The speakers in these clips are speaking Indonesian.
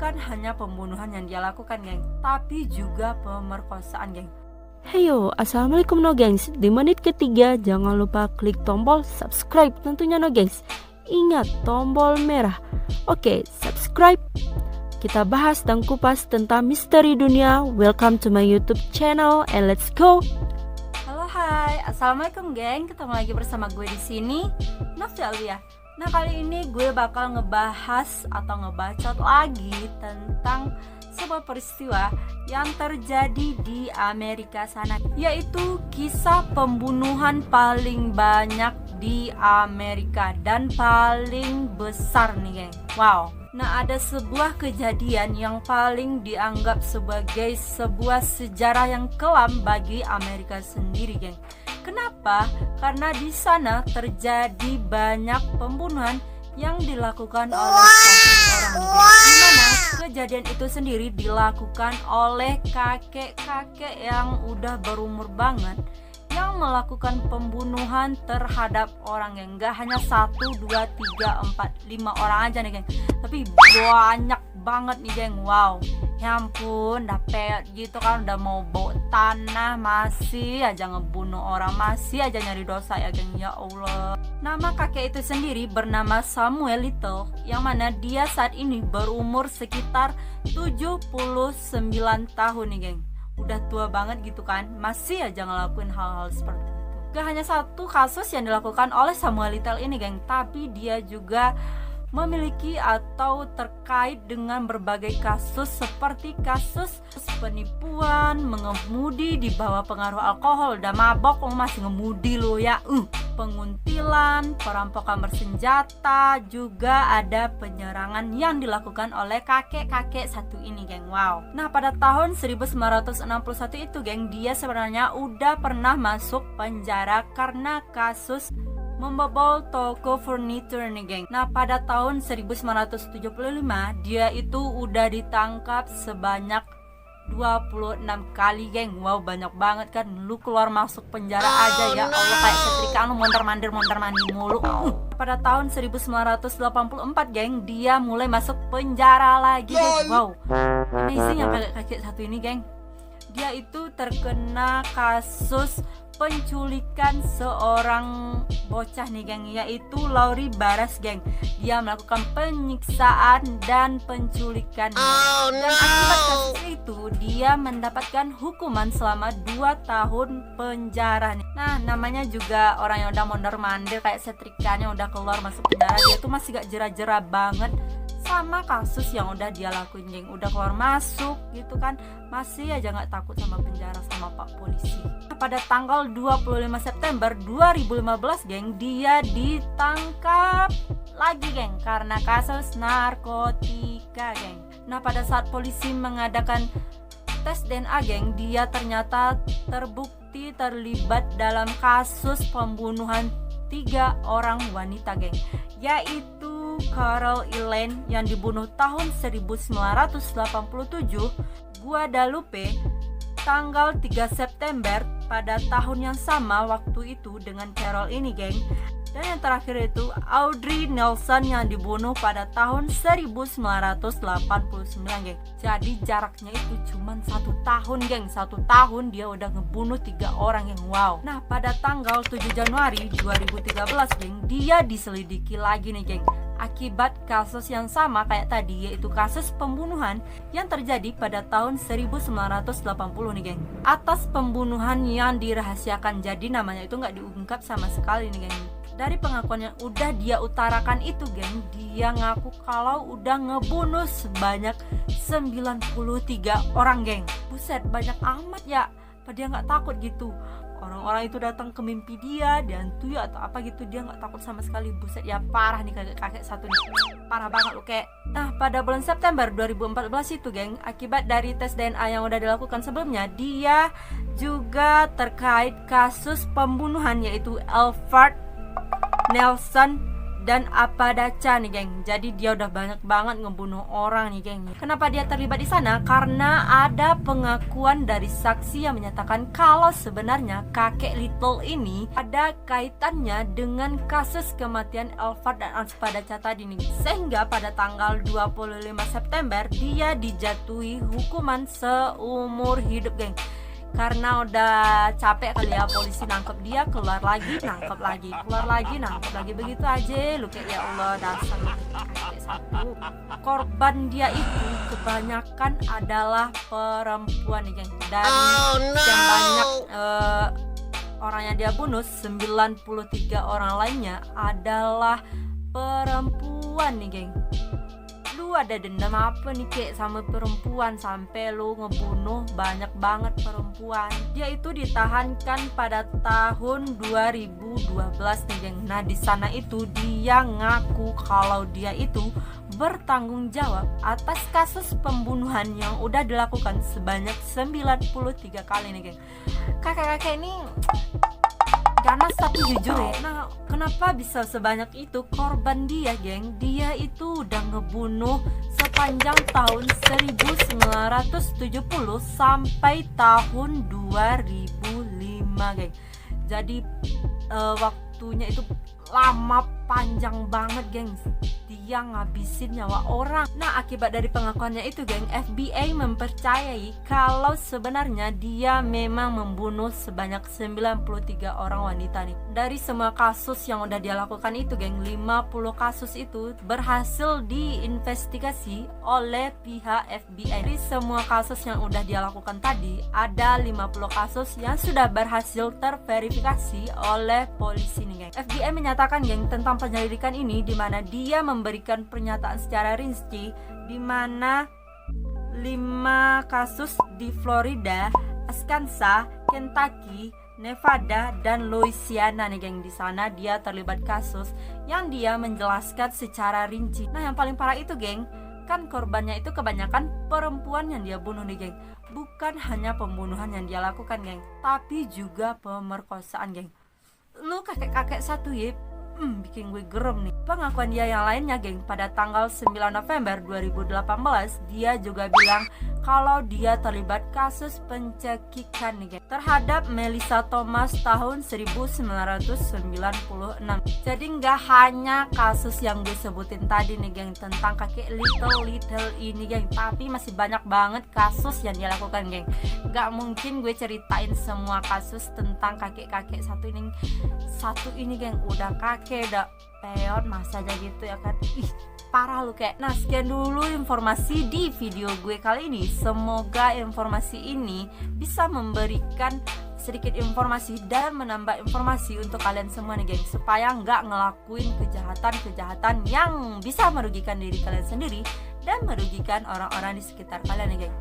bukan hanya pembunuhan yang dia lakukan, geng, tapi juga pemerkosaan, geng. Heyo, assalamualaikum no gengs. Di menit ketiga jangan lupa klik tombol subscribe tentunya no gengs. Ingat tombol merah. Oke, subscribe. Kita bahas dan kupas tentang misteri dunia. Welcome to my YouTube channel and let's go. Halo, hai, assalamualaikum, geng. Ketemu lagi bersama gue di sini, Nafsi Alwiyah. Nah, kali ini gue bakal ngebahas atau ngebacot lagi tentang sebuah peristiwa yang terjadi di Amerika sana, yaitu kisah pembunuhan paling banyak di Amerika dan paling besar nih, geng. Wow. Nah, ada sebuah kejadian yang paling dianggap sebagai sebuah sejarah yang kelam bagi Amerika sendiri, geng. Kenapa? Karena di sana terjadi banyak pembunuhan yang dilakukan oleh orang, di mana kejadian itu sendiri dilakukan oleh kakek-kakek yang udah berumur banget, yang melakukan pembunuhan terhadap orang, yang enggak hanya 1, 2, 3, 4, 5 orang aja nih, geng, tapi banyak banget nih, geng. Wow, ya ampun, udah peot gitu kan, udah mau bawa tanah masih aja ngebunuh orang, masih aja nyari dosa ya, geng. Ya Allah. Nama kakek itu sendiri bernama Samuel Little, yang mana dia saat ini berumur sekitar 79 tahun nih, geng. Udah tua banget gitu kan, masih aja ngelakuin hal-hal seperti itu. Gak hanya satu kasus yang dilakukan oleh Samuel Little ini, geng, tapi dia juga memiliki atau terkait dengan berbagai kasus seperti kasus penipuan, mengemudi di bawah pengaruh alkohol, udah mabok masih ngemudi lo ya, penguntilan, perampokan bersenjata, juga ada penyerangan yang dilakukan oleh kakek-kakek satu ini, geng. Wow. Nah, pada tahun 1961 itu, geng, dia sebenarnya udah pernah masuk penjara karena kasus membobol toko furniture nih, geng. Nah, pada tahun 1975 dia itu udah ditangkap sebanyak 26 kali, geng. Wow, banyak banget kan. Lu keluar masuk penjara aja ya Allah, kayak setrikaan lu mondar-mandir mulu. Pada tahun 1984, geng, dia mulai masuk penjara lagi, geng. Wow, amazing yang kakek-kakek satu ini, geng. Dia itu terkena kasus penculikan seorang bocah nih, geng, yaitu Laurie Barras, geng. Dia melakukan penyiksaan dan penculikan, dan akibat kasus itu dia mendapatkan hukuman selama 2 tahun penjara nih. Nah, namanya juga orang yang udah mondar-mandir kayak setrikanya udah keluar masuk penjara, dia tuh masih gak jera-jera banget sama kasus yang udah dia lakuin, geng. Udah keluar masuk gitu kan, masih aja gak takut sama penjara sama pak polisi. Nah, pada tanggal 25 September 2015, geng, dia ditangkap lagi, geng, karena kasus narkotika, geng. Nah, pada saat polisi mengadakan tes DNA, geng, dia ternyata terbukti terlibat dalam kasus pembunuhan 3 orang wanita, geng, yaitu Carol Elaine yang dibunuh tahun 1987, Guadalupe tanggal 3 September pada tahun yang sama waktu itu dengan Carol ini, geng. Dan yang terakhir itu Audrey Nelson yang dibunuh pada tahun 1989, geng. Jadi jaraknya itu cuma 1 tahun, geng. 1 tahun dia udah ngebunuh 3 orang, geng. Wow. Nah, pada tanggal 7 Januari 2013, geng, dia diselidiki lagi nih, geng, akibat kasus yang sama kayak tadi, yaitu kasus pembunuhan yang terjadi pada tahun 1980 nih, geng. Atas pembunuhan yang dirahasiakan, jadi namanya itu gak diungkap sama sekali nih, geng. Dari pengakuan yang udah dia utarakan itu, geng, dia ngaku kalau udah ngebunuh sebanyak 93 orang, geng. Buset, banyak amat ya. Apa dia gak takut gitu? Orang-orang itu datang ke mimpi dia, dihantui atau apa gitu, dia gak takut sama sekali. Buset, ya parah nih kakek-kakek satu nih, parah banget lu, kek. Nah, pada bulan September 2014 itu, geng, akibat dari tes DNA yang udah dilakukan sebelumnya, dia juga terkait kasus pembunuhan, yaitu Alfred Nelson dan Apadaca nih geng. Jadi dia udah banyak banget ngebunuh orang nih geng. Kenapa dia terlibat di sana? Karena ada pengakuan dari saksi yang menyatakan kalau sebenarnya kakek Little ini ada kaitannya dengan kasus kematian Elfard dan Apadaca tadi nih. Sehingga pada tanggal 25 September dia dijatuhi hukuman seumur hidup geng. Karena udah capek kali ya polisi nangkep dia, keluar lagi, nangkep lagi, keluar lagi, nangkep lagi, begitu aja lu kayak ya Allah dasar kakek satu. Korban dia itu kebanyakan adalah perempuan nih geng. Dari yang banyak orang yang dia bunuh, 93 orang lainnya adalah perempuan nih geng. Lu ada dendam apa nih kek sama perempuan sampai lu ngebunuh banyak banget perempuan? Dia itu ditahankan pada tahun 2012 nih geng. Nah di sana itu dia ngaku kalau dia itu bertanggung jawab atas kasus pembunuhan yang udah dilakukan sebanyak 93 kali nih geng. Kakek-kakek ini ganas tapi jujur ya. Nah kenapa bisa sebanyak itu korban dia geng? Dia itu udah ngebunuh sepanjang tahun 1970 sampai tahun 2005 geng. Jadi waktunya itu lama, panjang banget geng. Dia ngabisin nyawa orang. Nah akibat dari pengakuannya itu geng, FBI mempercayai kalau sebenarnya dia memang membunuh sebanyak 93 orang wanita nih. Dari semua kasus yang udah dia lakukan itu geng, 50 kasus itu berhasil diinvestigasi oleh pihak FBI. Dari semua kasus yang udah dia lakukan tadi, ada 50 kasus yang sudah berhasil terverifikasi oleh polisi nih geng. FBI menyatakan geng tentang penyelidikan ini, di mana dia memberikan pernyataan secara rinci, di mana 5 kasus di Florida, Arkansas, Kentucky, Nevada, dan Louisiana nih geng. Di sana dia terlibat kasus yang dia menjelaskan secara rinci. Nah yang paling parah itu geng, kan korbannya itu kebanyakan perempuan yang dia bunuh nih geng. Bukan hanya pembunuhan yang dia lakukan geng, tapi juga pemerkosaan geng. Lu kakek-kakek satu ya, bikin gue gerem nih. Pengakuan dia yang lainnya geng, pada tanggal 9 November 2018 dia juga bilang kalau dia terlibat kasus pencekikan nih geng, terhadap Melissa Thomas tahun 1996. Jadi nggak hanya kasus yang gue sebutin tadi nih geng tentang kakek Little ini geng, tapi masih banyak banget kasus yang dia lakukan geng. Nggak mungkin gue ceritain semua kasus tentang kakek-kakek satu ini geng. Udah kakek, udah peot, masa aja gitu ya kan. Ih parah lu kayak. Nah sekian dulu informasi di video gue kali ini. Semoga informasi ini bisa memberikan sedikit informasi dan menambah informasi untuk kalian semua nih geng, supaya nggak ngelakuin kejahatan yang bisa merugikan diri kalian sendiri dan merugikan orang-orang di sekitar kalian nih geng.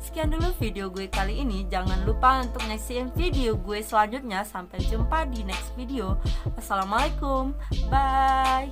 Sekian dulu video gue kali ini. Jangan lupa untuk nyaksiin video gue selanjutnya. Sampai jumpa di next video. Wassalamualaikum, bye.